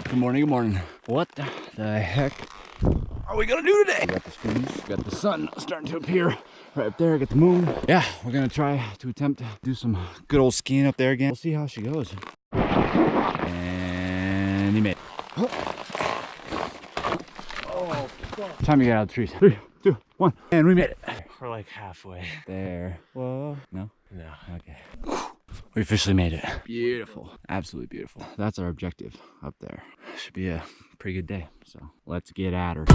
Good morning, good morning. What the heck are we gonna do today? We got the screens, got the sun starting to appear right up there, got the moon. Yeah, we're gonna try to attempt to do some good old skiing up there again. We'll see how she goes. And he made it. Oh, fuck. Time to get out of the trees. 3, 2, 1, and we made it. We're like halfway. There. Whoa. No? No. Okay. We officially made it. Beautiful. Absolutely beautiful. That's our objective up there. Should be a pretty good day. So let's get at her.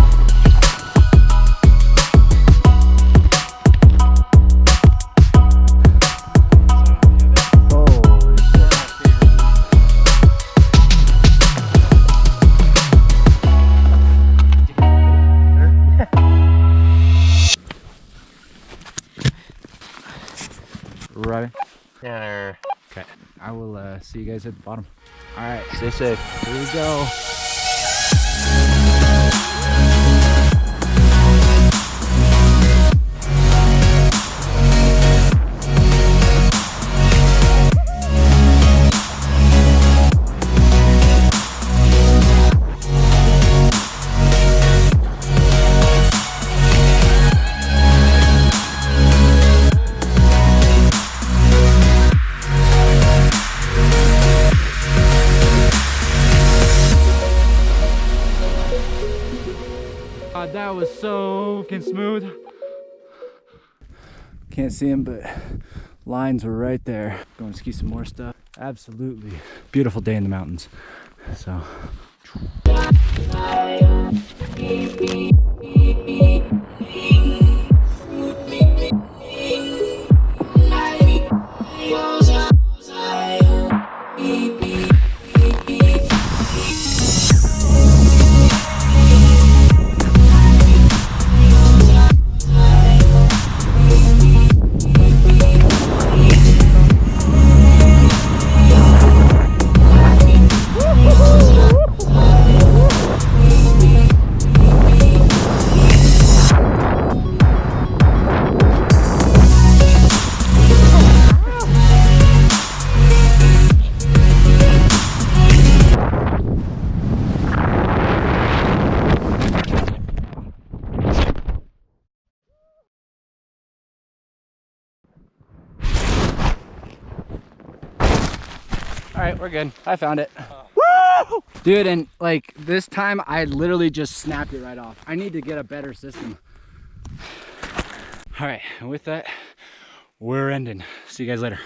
Right. Yeah. Okay. I will see you guys at the bottom. All right. Stay safe. Here we go. That was so fucking smooth. Can't see them, but lines were right there. Going to ski some more stuff. Absolutely beautiful day in the mountains. So. All right, we're good. I found it. Woo! Dude, and like this time I literally just snapped it right off. I need to get a better system. All right, and with that, we're ending. See you guys later.